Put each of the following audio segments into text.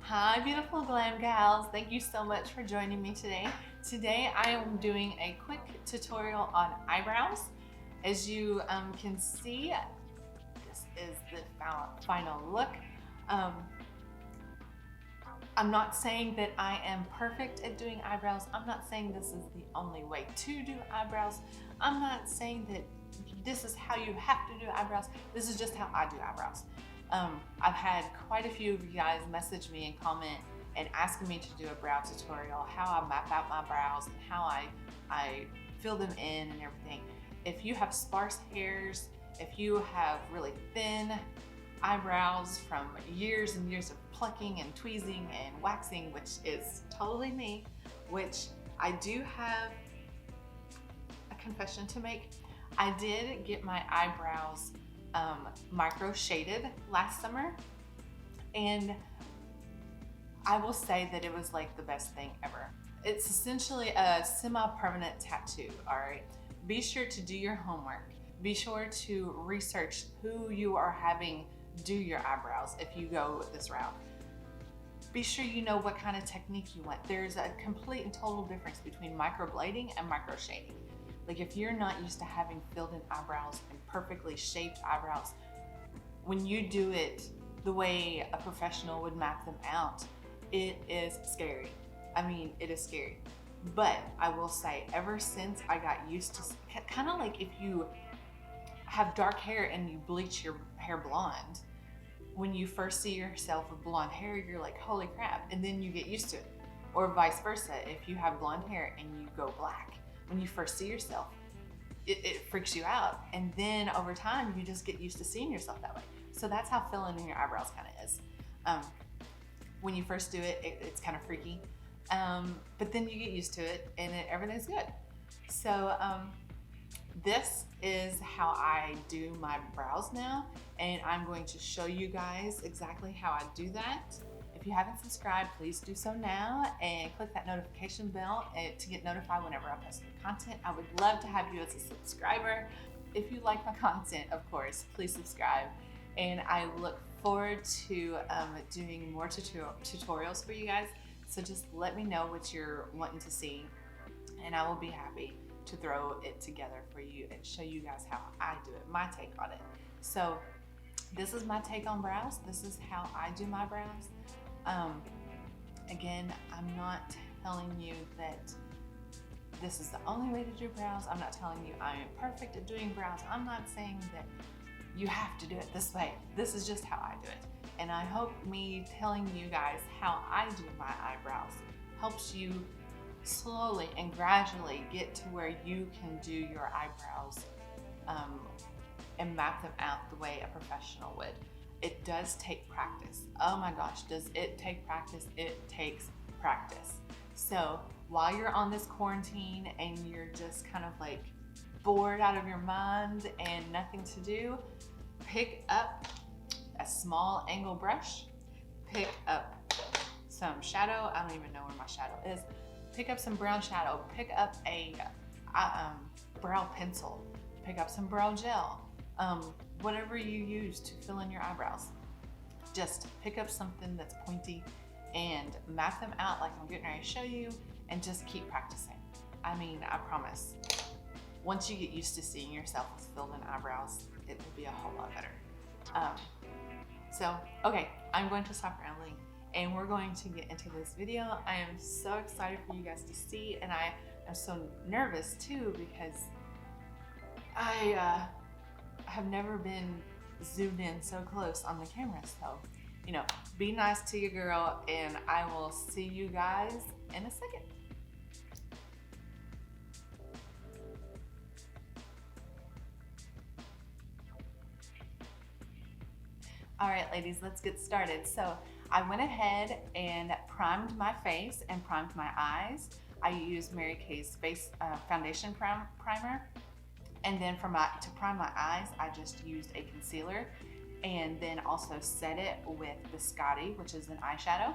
Hi, beautiful glam gals. Thank you so much for joining me today. Today I am doing a quick tutorial on eyebrows. As you can see, this is the final look. Um, I'm not saying that I am perfect at doing eyebrows. I'm not saying this is the only way to do eyebrows. I'm not saying that this is how you have to do eyebrows. This is just how I do eyebrows. I've had quite a few of you guys message me and comment and asking me to do a brow tutorial, how I map out my brows and how I fill them in and everything. If you have sparse hairs, if you have really thin eyebrows from years and years of plucking and tweezing and waxing, which is totally me, which I do have a confession to make. I did get my eyebrows micro shaded last summer, and I will say that it was like the best thing ever. It's essentially a semi-permanent tattoo, all right? Be sure to do your homework. Be sure to research who you are having do your eyebrows if you go this route. Be sure you know what kind of technique you want. There's a complete and total difference between microblading and micro shading. Like if you're not used to having filled in eyebrows and perfectly shaped eyebrows, when you do it the way a professional would map them out, it is scary. I mean, it is scary. But I will say, ever since I got used to, kind of like if you have dark hair and you bleach your hair blonde, when you first see yourself with blonde hair, you're like, holy crap, and then you get used to it. Or vice versa, if you have blonde hair and you go black, when you first see yourself, it freaks you out. And then over time, you just get used to seeing yourself that way. So that's how filling in your eyebrows kind of is. When you first do it, it's kind of freaky. But then you get used to it and everything's good. So this is how I do my brows now. And I'm going to show you guys exactly how I do that. If you haven't subscribed, please do so now and click that notification bell to get notified whenever I post new content. I would love to have you as a subscriber. If you like my content, of course, please subscribe. And I look forward to doing more tutorials for you guys. So just let me know what you're wanting to see and I will be happy to throw it together for you and show you guys how I do it, my take on it. So this is my take on brows. This is how I do my brows. Again, I'm not telling you that this is the only way to do brows. I'm not telling you I am perfect at doing brows. I'm not saying that you have to do it this way. This is just how I do it. And I hope me telling you guys how I do my eyebrows helps you slowly and gradually get to where you can do your eyebrows and map them out the way a professional would. It does take practice. Oh my gosh, does it take practice? It takes practice. So while you're on this quarantine and you're just kind of like bored out of your mind and nothing to do, pick up a small angle brush, pick up some shadow. I don't even know where my shadow is. Pick up some brown shadow, pick up a brow pencil, pick up some brow gel, whatever you use to fill in your eyebrows. Just pick up something that's pointy and map them out like I'm getting ready to show you and just keep practicing. I mean, I promise, once you get used to seeing yourself with filled in eyebrows, it will be a whole lot better. Okay, I'm going to stop rambling and we're going to get into this video. I am so excited for you guys to see, and I am so nervous too because I have never been zoomed in so close on the camera. So, you know, be nice to your girl and I will see you guys in a second. All right, ladies, let's get started. So I went ahead and primed my face and primed my eyes. I used Mary Kay's face foundation primer. And then to prime my eyes, I just used a concealer and then also set it with Biscotti, which is an eyeshadow.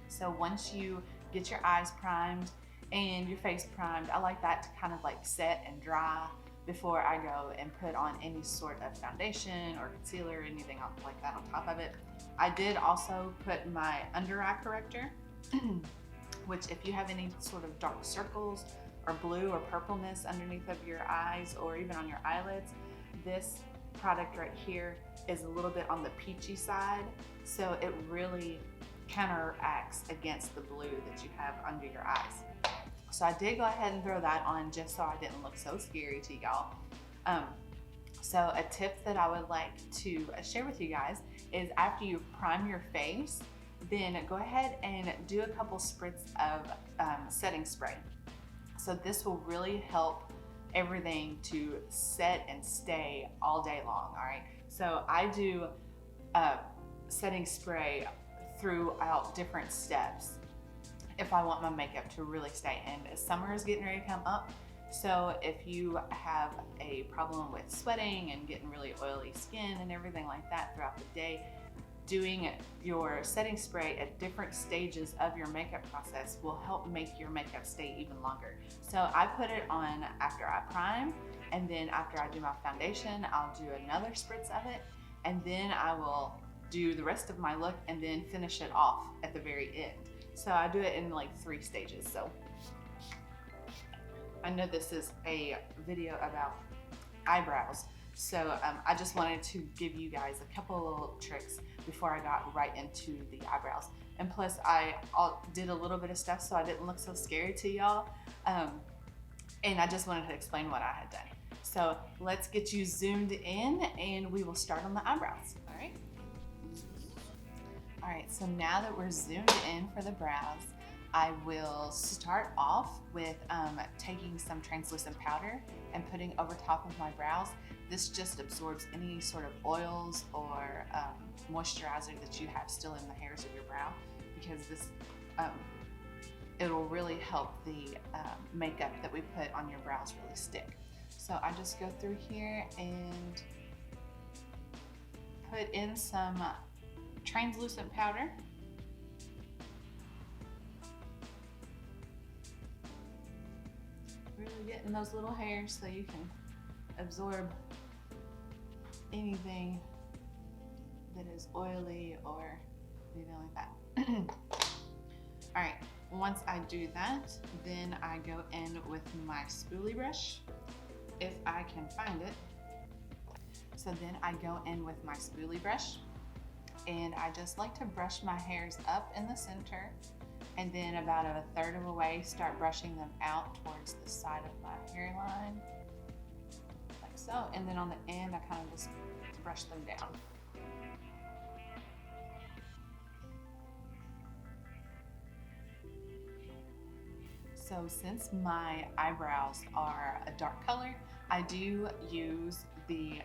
So once you get your eyes primed and your face primed, I like that to kind of like set and dry before I go and put on any sort of foundation or concealer or anything like that on top of it. I did also put my under eye corrector, which if you have any sort of dark circles or blue or purpleness underneath of your eyes or even on your eyelids, this product right here is a little bit on the peachy side, so it really counteracts against the blue that you have under your eyes. So I did go ahead and throw that on just so I didn't look so scary to y'all. So a tip that I would like to share with you guys is after you prime your face, then go ahead and do a couple spritz of setting spray. So this will really help everything to set and stay all day long, all right? So I do setting spray throughout different steps if I want my makeup to really stay. And summer is getting ready to come up, so if you have a problem with sweating and getting really oily skin and everything like that throughout the day, doing your setting spray at different stages of your makeup process will help make your makeup stay even longer. So I put it on after I prime, and then after I do my foundation, I'll do another spritz of it, and then I will do the rest of my look and then finish it off at the very end. So I do it in like 3 stages. So I know this is a video about eyebrows, so I just wanted to give you guys a couple of little tricks before I got right into the eyebrows. And plus I did a little bit of stuff so I didn't look so scary to y'all. And I just wanted to explain what I had done. So let's get you zoomed in and we will start on the eyebrows. All right, so now that we're zoomed in for the brows, I will start off with taking some translucent powder and putting over top of my brows. This just absorbs any sort of oils or moisturizer that you have still in the hairs of your brow, because this it'll really help the makeup that we put on your brows really stick. So I just go through here and put in some translucent powder. Really get in those little hairs so you can absorb anything that is oily or anything like that. All right, once I do that, then I go in with my spoolie brush, if I can find it. So then I go in with my spoolie brush, and I just like to brush my hairs up in the center, and then about a third of the way start brushing them out towards the side of my hairline, like so. And then on the end, I kind of just brush them down. So since my eyebrows are a dark color, I do use the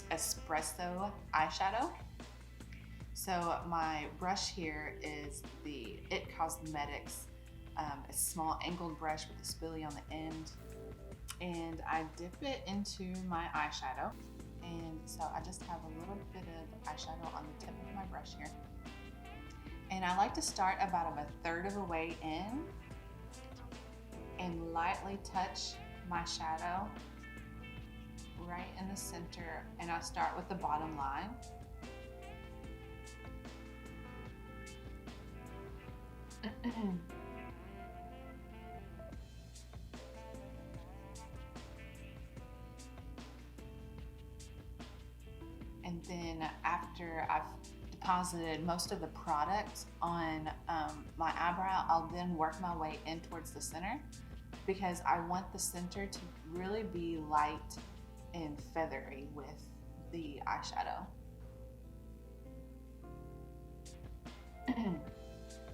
Espresso eyeshadow. So my brush here is the It Cosmetics, a small angled brush with a spoolie on the end, and I dip it into my eyeshadow. And so I just have a little bit of eyeshadow on the tip of my brush here. And I like to start about a third of the way in and lightly touch my shadow right in the center, and I start with the bottom line. And then after I've deposited most of the product on my eyebrow, I'll then work my way in towards the center, because I want the center to really be light and feathery with the eyeshadow.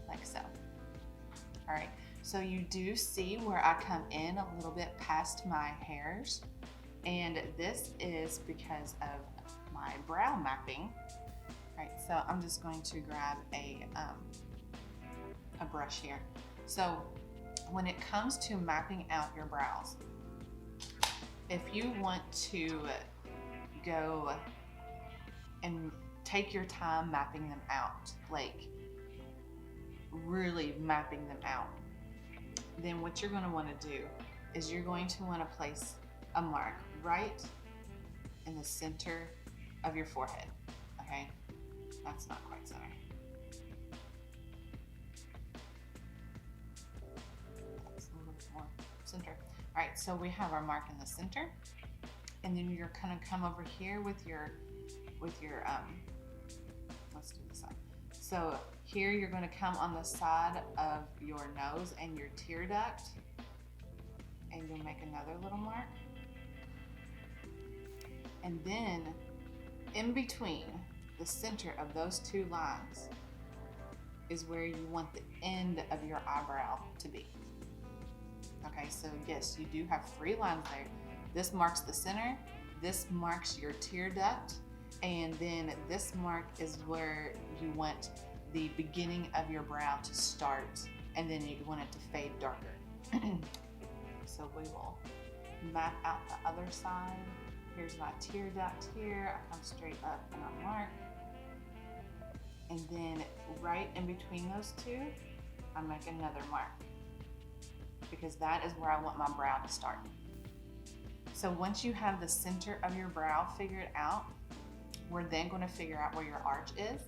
Like so. All right, so you do see where I come in a little bit past my hairs, and this is because of my brow mapping. All right, so I'm just going to grab a brush here. So when it comes to mapping out your brows, if you want to go and take your time mapping them out, like really mapping them out, then what you're going to want to do is you're going to want to place a mark right in the center of your forehead, okay? That's not quite center. That's a little bit more center. All right, so we have our mark in the center, and then you're gonna come over here with your let's do this side. So here you're gonna come on the side of your nose and your tear duct, and you'll make another little mark. And then in between the center of those two lines is where you want the end of your eyebrow to be. Okay, so yes, you do have 3 lines there. This marks the center, this marks your tear duct, and then this mark is where you want the beginning of your brow to start, and then you want it to fade darker. So we will map out the other side. Here's my tear duct here. I come straight up and I mark. And then right in between those two, I make another mark, because that is where I want my brow to start. So once you have the center of your brow figured out, we're then going to figure out where your arch is.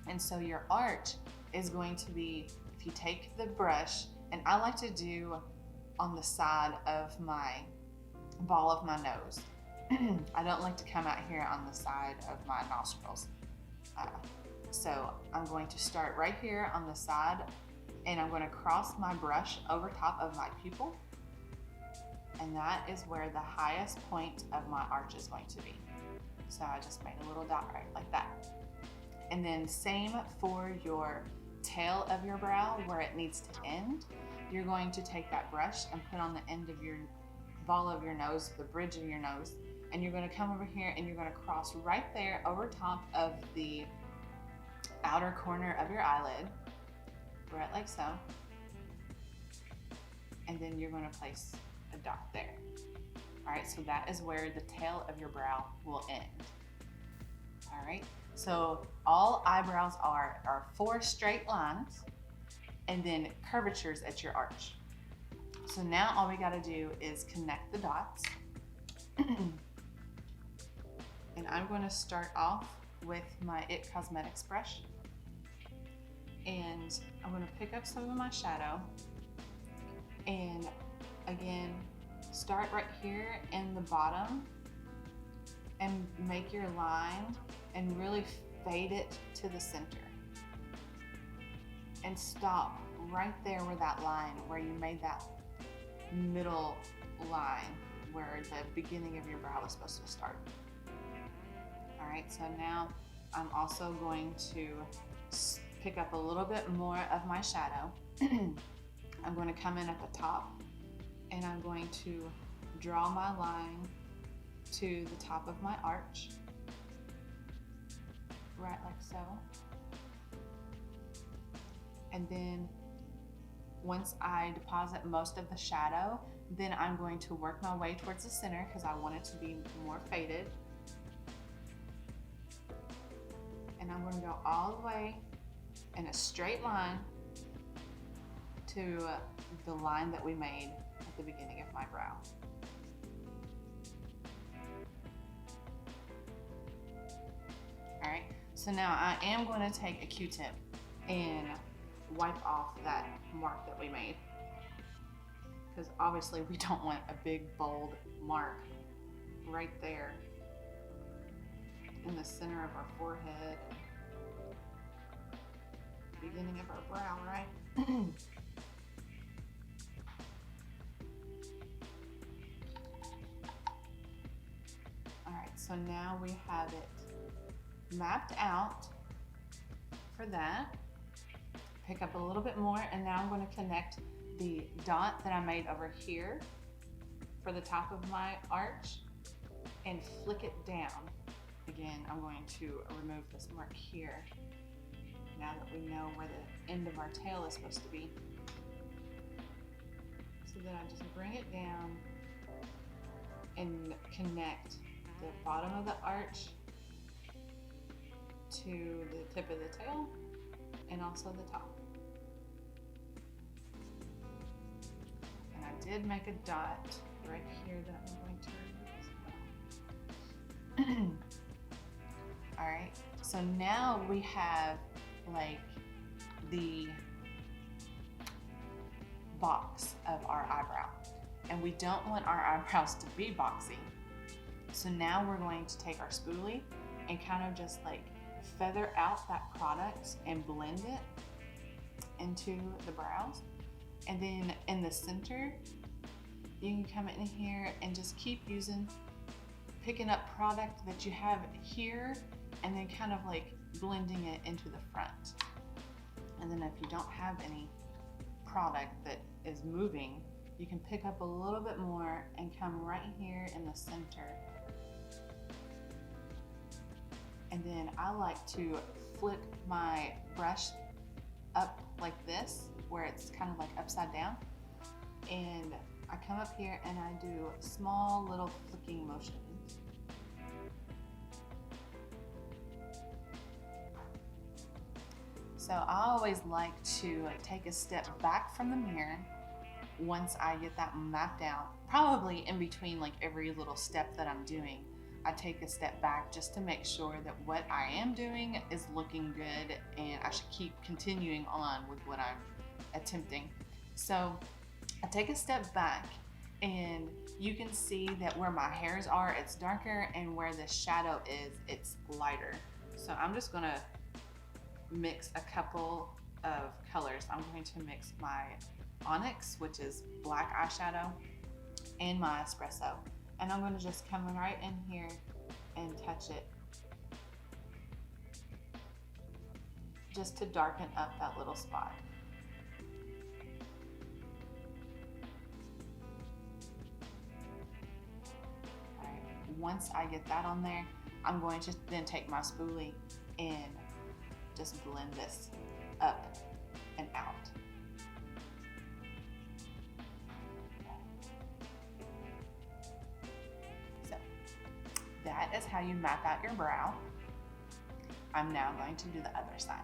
And so your arch is going to be, if you take the brush, and I like to do on the side of my ball of my nose. I don't like to come out here on the side of my nostrils. So I'm going to start right here on the side, and I'm going to cross my brush over top of my pupil, and that is where the highest point of my arch is going to be. So I just made a little dot right like that. And then same for your tail of your brow, where it needs to end. You're going to take that brush and put on the end of your ball of your nose, the bridge of your nose, and you're going to come over here and you're going to cross right there over top of the outer corner of your eyelid, right like so. And then you're going to place a dot there. All right, so that is where the tail of your brow will end. All right, so all eyebrows are 4 straight lines and then curvatures at your arch. So now all we gotta do is connect the dots. And I'm gonna start off with my It Cosmetics brush. And I'm gonna pick up some of my shadow, and again, start right here in the bottom and make your line and really fade it to the center. And stop right there where that line, where you made that middle line where the beginning of your brow is supposed to start. All right, so now I'm also going to pick up a little bit more of my shadow. I'm going to come in at the top, and I'm going to draw my line to the top of my arch, right like so. And then once I deposit most of the shadow, then I'm going to work my way towards the center because I want it to be more faded. And I'm going to go all the way in a straight line to the line that we made at the beginning of my brow. All right, so now I am going to take a Q-tip and wipe off that mark that we made, because obviously we don't want a big bold mark right there in the center of our forehead, beginning of our brow, right? All right, so now we have it mapped out for that. Pick up a little bit more, and now I'm going to connect the dot that I made over here for the top of my arch and flick it down. Again, I'm going to remove this mark here now that we know where the end of our tail is supposed to be. So then I just bring it down and connect the bottom of the arch to the tip of the tail and also the top. And I did make a dot right here that I'm going to remove as well. All right, so now we have like the box of our eyebrow, and we don't want our eyebrows to be boxy. So now we're going to take our spoolie and kind of just like feather out that product and blend it into the brows. And then in the center, you can come in here and just keep picking up product that you have here and then kind of like blending it into the front. And then if you don't have any product that is moving, you can pick up a little bit more and come right here in the center. And then I like to flip my brush up like this, where it's kind of like upside down. And I come up here and I do small little flicking motions. So I always like to take a step back from the mirror once I get that mapped out, probably in between like every little step that I'm doing. I take a step back just to make sure that what I am doing is looking good and I should keep continuing on with what I'm attempting. So I take a step back and you can see that where my hairs are, it's darker, and where the shadow is, it's lighter. So I'm just gonna mix a couple of colors. I'm going to mix my Onyx, which is black eyeshadow, and my Espresso. And I'm going to just come right in here and touch it just to darken up that little spot. All right. Once I get that on there, I'm going to then take my spoolie and just blend this up and out. That is how you map out your brow. I'm now going to do the other side.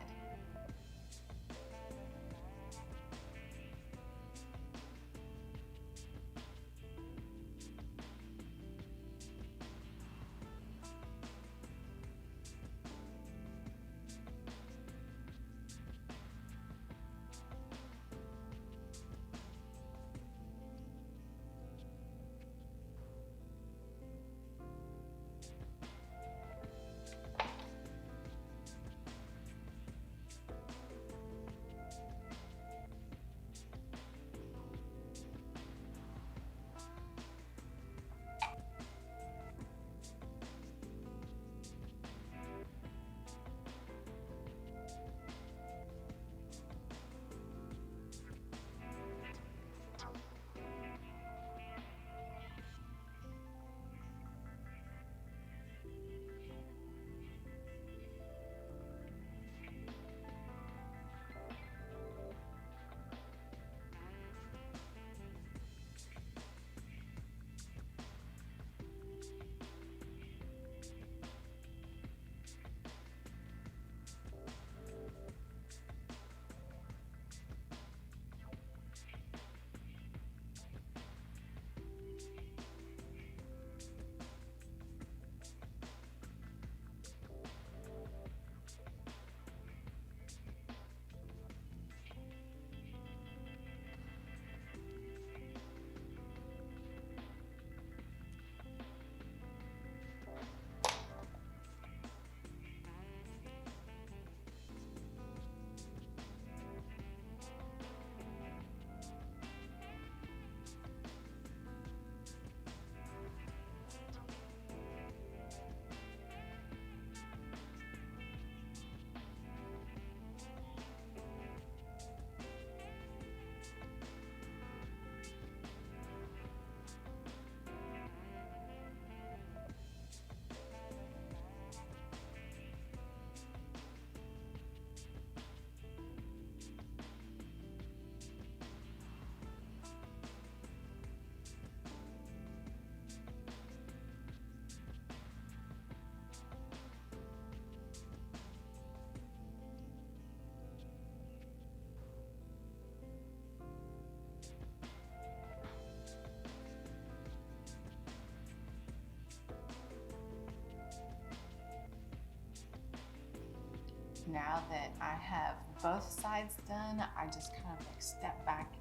Now that I have both sides done, I just kind of like step back.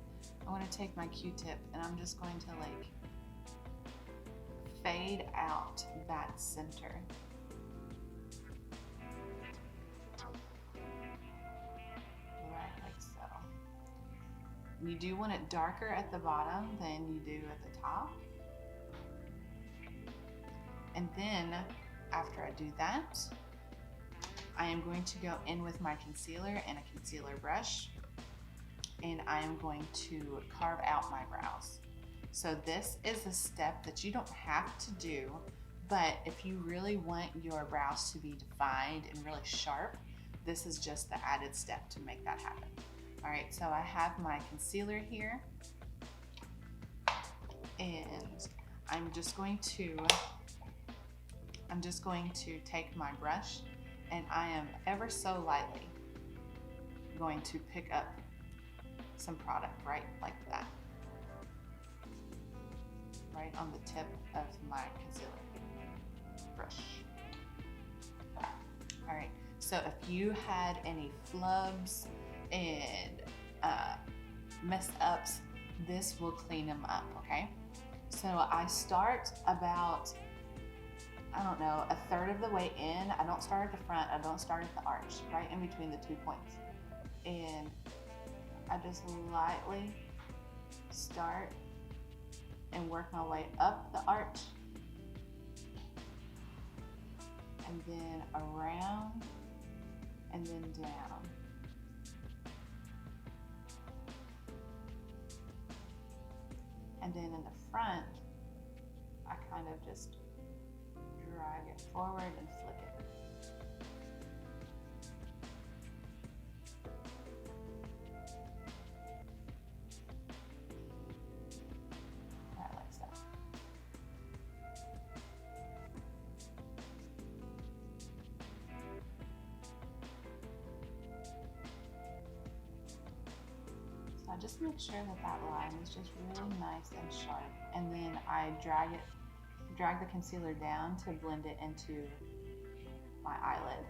I want to take my Q-tip and I'm just going to like fade out that center. Right, like so. You do want it darker at the bottom than you do at the top. And then after I do that, I am going to go in with my concealer and a concealer brush, and I am going to carve out my brows. So this is a step that you don't have to do, but if you really want your brows to be defined and really sharp, this is just the added step to make that happen. All right, so I have my concealer here, and I'm just going to take my brush, and I am ever so lightly going to pick up some product right like that, right on the tip of my concealer brush. All right, so if you had any flubs and mess ups, this will clean them up, okay? So I start about, I don't know, a third of the way in. I don't start at the front, I don't start at the arch, right in between the 2 points. And I just lightly start and work my way up the arch, and then around, and then down. And then in the front, I kind of just drag it forward and flick it. Right, like so. So I just make sure that that line is just really nice and sharp, and then I drag the concealer down to blend it into my eyelid.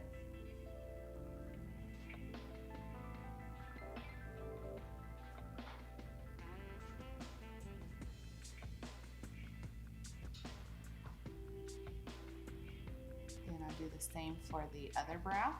Then I do the same for the other brow.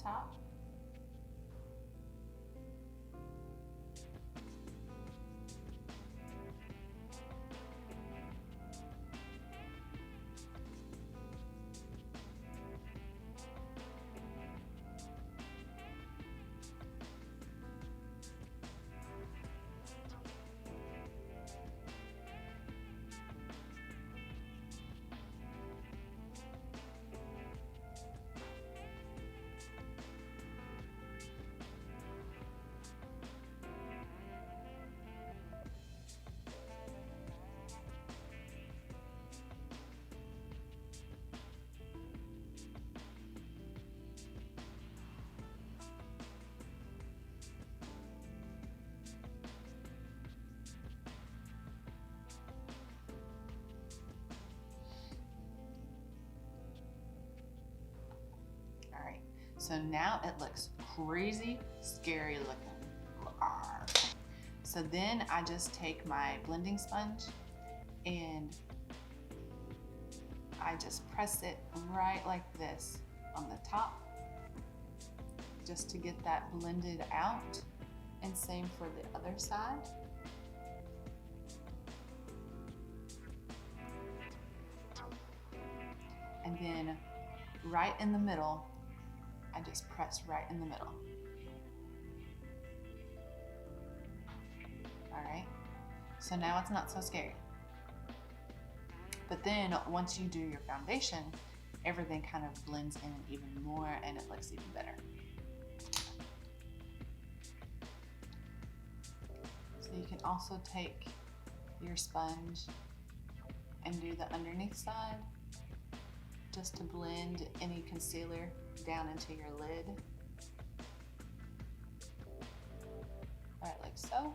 Top. So now it looks crazy, scary looking. So then I just take my blending sponge and I just press it right like this on the top, just to get that blended out. And same for the other side. And then right in the middle, I just press right in the middle. All right, so now it's not so scary. But then once you do your foundation, everything kind of blends in even more and it looks even better. So you can also take your sponge and do the underneath side just to blend any concealer down into your lid. All right, like so.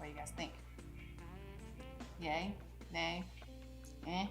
What do you guys think? Yay? Nay? Eh?